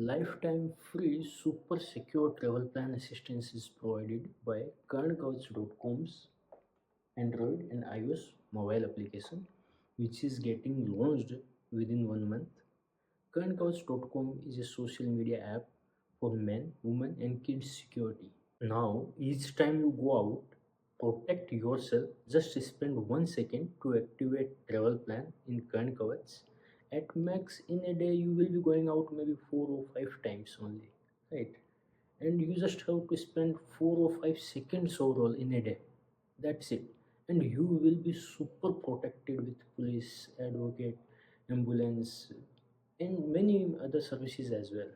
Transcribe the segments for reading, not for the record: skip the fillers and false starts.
Lifetime free super secure travel plan assistance is provided by crzgf.com's Android and iOS mobile application, which is getting launched within 1 month. crzgf.com is a social media app for men, women, and kids security. Now, each time you go out, protect yourself. Just spend 1 second to activate travel plan in Karan Kavach. At max in a day, you will be going out maybe 4 or 5 times only, right? And you just have to spend 4 or 5 seconds overall in a day. That's it. And you will be super protected with police, advocate, ambulance, and many other services as well.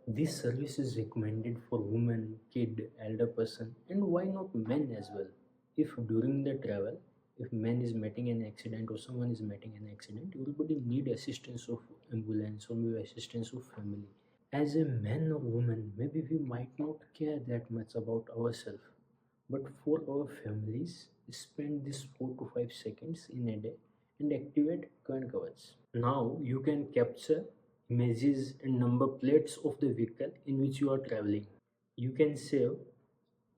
This service is recommended for women, kid, elder person, and why not men as well? If during the travel, if man is meeting an accident or someone is meeting an accident, everybody need assistance of ambulance or maybe assistance of family. As a man or woman, maybe we might not care that much about ourselves, but for our families, spend this 4 to 5 seconds in a day and activate Karan Kavach. Now you can capture images and number plates of the vehicle in which you are traveling. You can save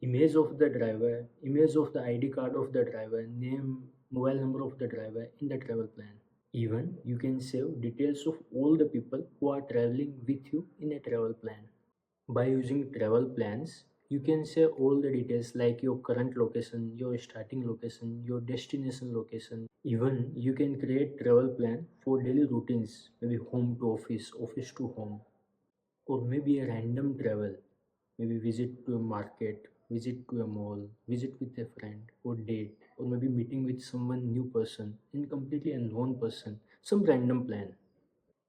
image of the driver, image of the ID card of the driver, name, mobile number of the driver in the travel plan. Even you can save details of all the people who are traveling with you in a travel plan. By using travel plans, you can save all the details like your current location, your starting location, your destination location. Even you can create travel plan for daily routines, maybe home to office, office to home, or maybe a random travel, maybe visit to a market, visit to a mall, visit with a friend, or date, or maybe meeting with someone new person, and completely unknown person, some random plan.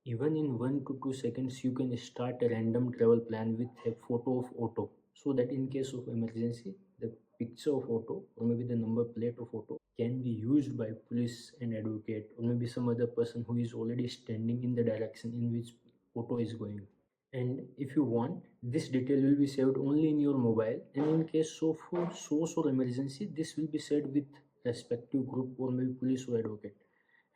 Even in 1 to 2 seconds, you can start a random travel plan with a photo of auto, so that in case of emergency, the picture of auto or maybe the number plate of auto can be used by police and advocate or maybe some other person who is already standing in the direction in which auto is going. And if you want, this detail will be saved only in your mobile, and in case of source or emergency, this will be shared with respective group or maybe police or advocate.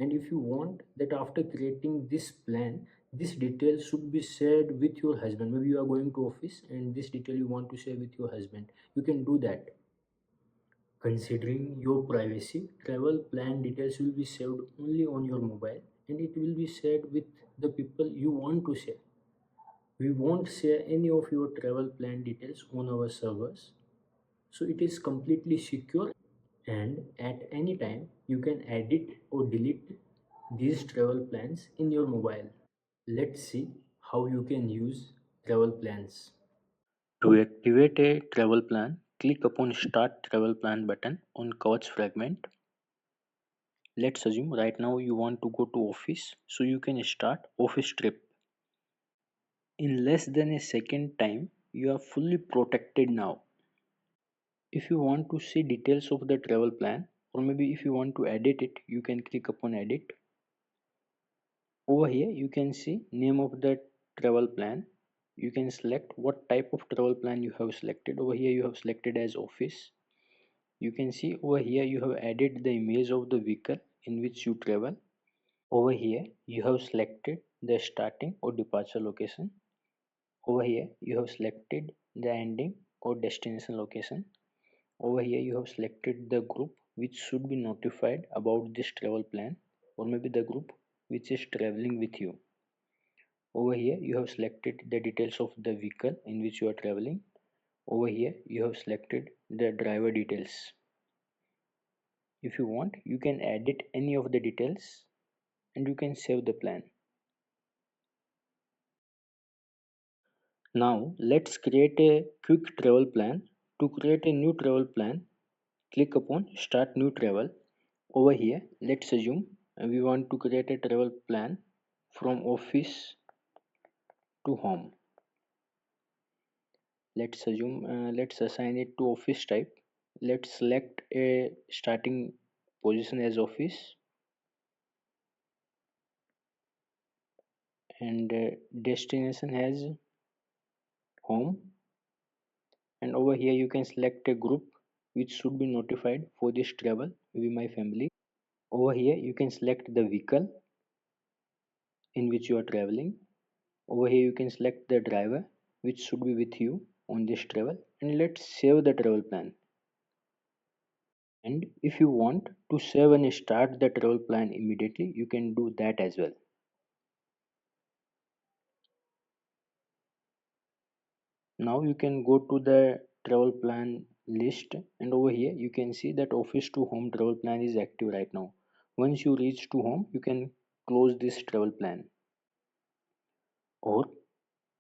And if you want that after creating this plan, this detail should be shared with your husband, maybe you are going to office and this detail you want to share with your husband, you can do that. Considering your privacy, travel plan details will be saved only on your mobile, and it will be shared with the people you want to share. We won't share any of your travel plan details on our servers, so it is completely secure, and at any time you can edit or delete these travel plans in your mobile. Let's see how you can use travel plans. To activate a travel plan, click upon Start Travel Plan button on Kavach fragment. Let's assume right now you want to go to office, so you can start office trip. In less than a second time, you are fully protected now. If you want to see details of the travel plan, or maybe if you want to edit it, you can click upon edit. Over here you can see name of the travel plan. You can select what type of travel plan you have selected. Over here you have selected as office. You can see over here you have added the image of the vehicle in which you travel. Over here you have selected the starting or departure location. Over here you have selected the ending or destination location. Over here you have selected the group which should be notified about this travel plan, or maybe the group which is traveling with you. Over here you have selected the details of the vehicle in which you are traveling. Over here you have selected the driver details. If you want, you can edit any of the details and you can save the plan. Now let's create a quick travel plan. To create a new travel plan, click upon Start New Travel. Over here, let's assume we want to create a travel plan from office to home. Let's assign it to office type. Let's select a starting position as office, and destination as home. And over here you can select a group which should be notified for this travel, maybe my family. Over here you can select the vehicle in which you are traveling. Over here you can select the driver which should be with you on this travel, and let's save the travel plan. And if you want to save and start the travel plan immediately, you can do that as well. Now you can go to the travel plan list, and over here you can see that office to home travel plan is active right now. Once you reach to home, you can close this travel plan. Or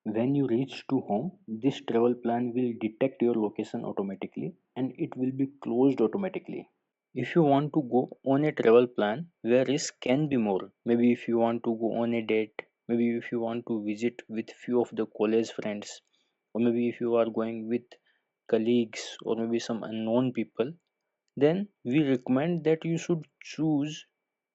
when you reach to home, this travel plan will detect your location automatically and it will be closed automatically. If you want to go on a travel plan where risk can be more, maybe if you want to go on a date, maybe if you want to visit with few of the college friends, or maybe if you are going with colleagues or maybe some unknown people, then we recommend that you should choose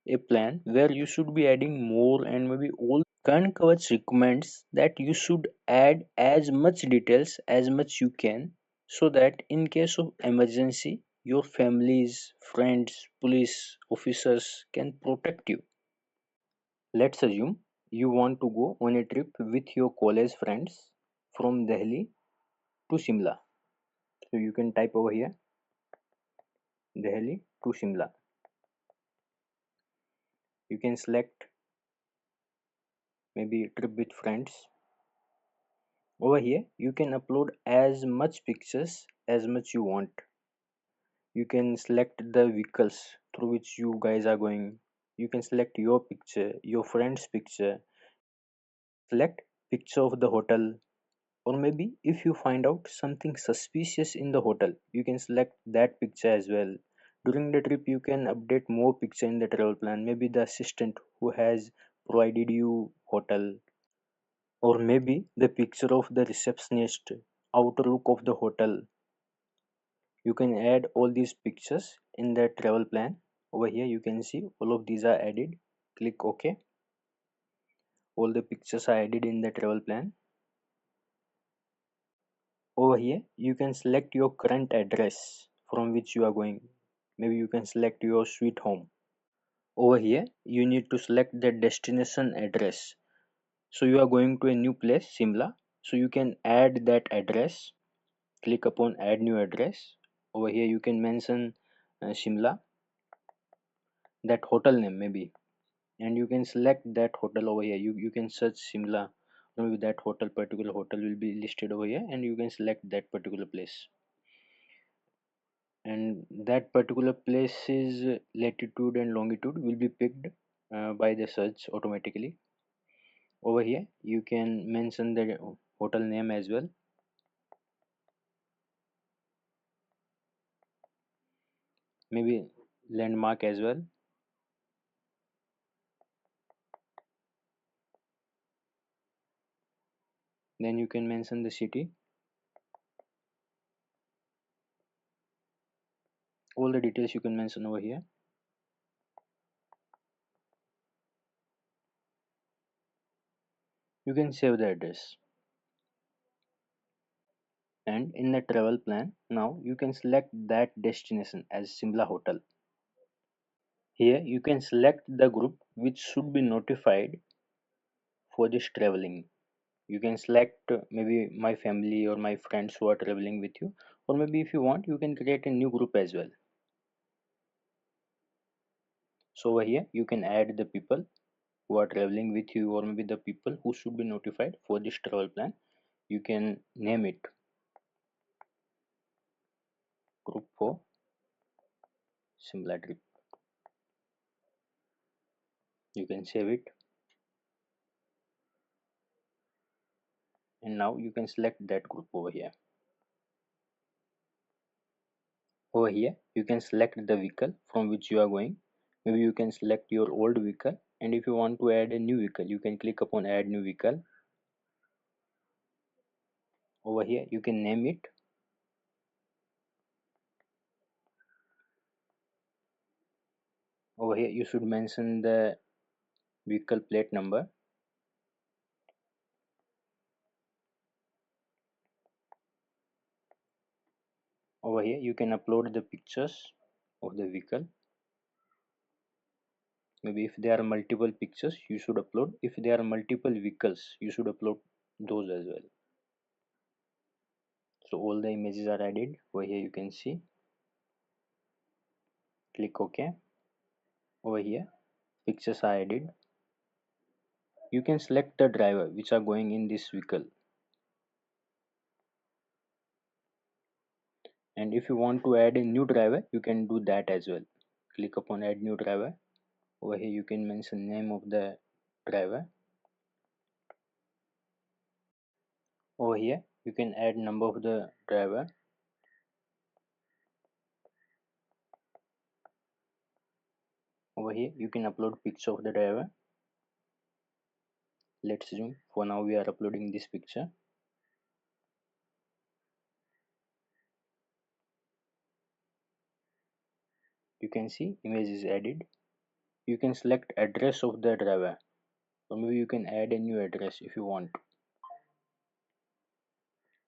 a plan where you should be adding more and maybe all. Karan Kavach recommends that you should add as much details as much you can, so that in case of emergency, your families, friends, police officers can protect you. Let's assume you want to go on a trip with your college friends from Delhi to Shimla. So you can type over here Delhi to Shimla. You can select maybe trip with friends. Over here you can upload as much pictures as much you want. You can select the vehicles through which you guys are going. You can select your picture, your friend's picture, select picture of the hotel, or maybe if you find out something suspicious in the hotel, you can select that picture as well. During the trip you can update more picture in the travel plan, maybe the assistant who has provided you hotel, or maybe the picture of the receptionist, outer look of the hotel. You can add all these pictures in the travel plan. Over here you can see all of these are added. Click OK. All the pictures are added in the travel plan. Over here you can select your current address from which you are going. Maybe you can select your sweet home. Over here you need to select the destination address. So you are going to a new place, Simla, so you can add that address. Click upon add new address. Over here you can mention Shimla, that hotel name maybe, and you can select that hotel over here. You can search Simla, maybe that hotel, particular hotel will be listed over here, and you can select that particular place, and that particular place's latitude and longitude will be picked by the search automatically. Over here you can mention the hotel name as well, maybe landmark as well. Then you can mention the city. All the details you can mention over here. You can save the address. And in the travel plan, now you can select that destination as Simla Hotel. Here you can select the group which should be notified for this traveling. You can select maybe my family or my friends who are traveling with you, or maybe if you want you can create a new group as well. So over here you can add the people who are traveling with you, or maybe the people who should be notified for this travel plan. You can name it group for Simla trip. You can save it, and now you can select that group over here. Over here you can select the vehicle from which you are going. Maybe you can select your old vehicle, and if you want to add a new vehicle you can click upon add new vehicle. Over here you can name it. Over here you should mention the vehicle plate number. Over here you can upload the pictures of the vehicle. Maybe if there are multiple pictures, you should upload. If there are multiple vehicles, you should upload those as well. So all the images are added over here. You can see, click OK. Over here pictures are added. You can select the driver which are going in this vehicle, and if you want to add a new driver, you can do that as well. Click upon add new driver. Over here you can mention name of the driver. Over here you can add number of the driver. Over here you can upload picture of the driver. Let's zoom. For now we are uploading this picture. You can see image is added. You can select address of the driver, or maybe you can add a new address if you want.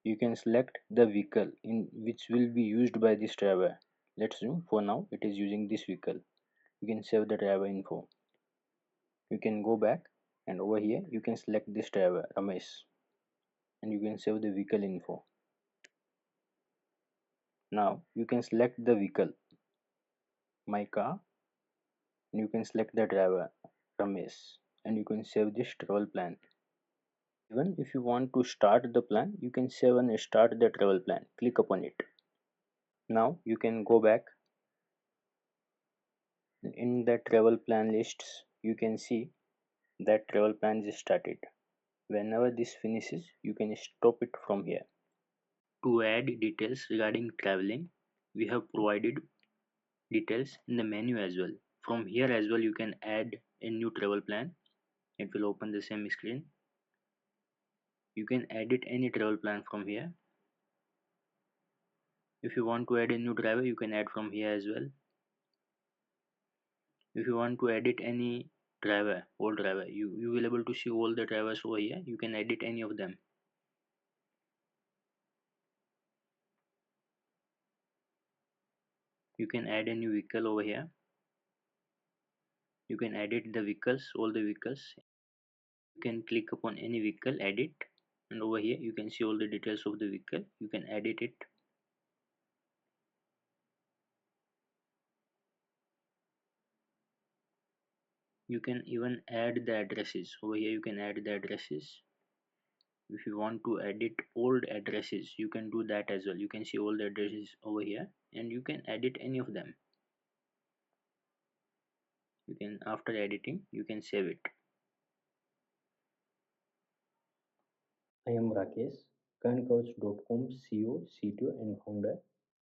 You can select the vehicle in which will be used by this driver. Let's zoom. For now it is using this vehicle. You can save the driver info. You can go back, and over here you can select this driver Ramesh, and you can save the vehicle info. Now you can select the vehicle, my car, and you can select the driver Ramesh, and you can save this travel plan. Even if you want to start the plan, you can save and start the travel plan. Click upon it. Now you can go back. In the travel plan lists, you can see that travel plan is started. Whenever this finishes, you can stop it from here. To add details regarding traveling, we have provided details in the menu as well. From here as well, you can add a new travel plan. It will open the same screen. You can edit any travel plan from here. If you want to add a new driver, you can add from here as well. If you want to edit any driver, old driver, you will able to see all the drivers over here. You can edit any of them. You can add a new vehicle over here. You can edit the vehicles, all the vehicles. You can click upon any vehicle, edit, and over here you can see all the details of the vehicle. You can edit it. You can even add the addresses. Over here you can add the addresses. If you want to edit old addresses, you can do that as well. You can see all the addresses over here, and you can edit any of them. You can, after editing, you can save it. I am Rakesh, crzgf.com CEO, CTO and founder.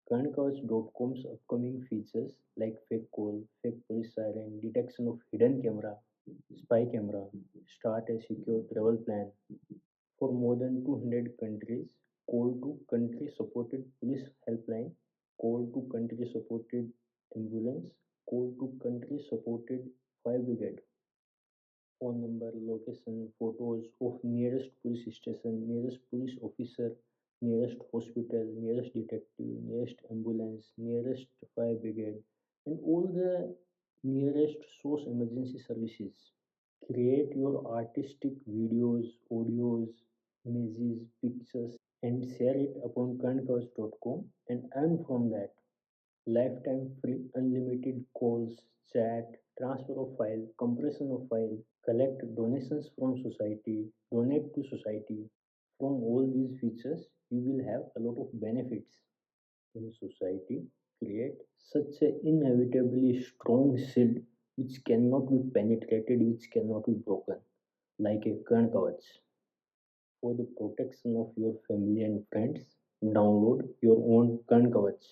crzgf.com's upcoming features like fake call, fake police siren, detection of hidden camera, spy camera, start a secure travel plan for more than 200 countries, call to country supported police helpline, call to country supported ambulance, call to country supported fire brigade, phone number, location, photos of nearest police station, nearest police officer, nearest hospital, nearest detective, nearest ambulance, nearest fire brigade, and all the nearest source emergency services. Create your artistic videos, audios, images, pictures, and share it upon kerncoach.com and earn from that. Lifetime free unlimited calls, chat, transfer of file, compression of file, collect donations from society, donate to society. From all these features, you will have a lot of benefits in society. Create such an inevitably strong shield which cannot be penetrated, which cannot be broken, like a Karan Kavach. For the protection of your family and friends, download your own Karan Kavach.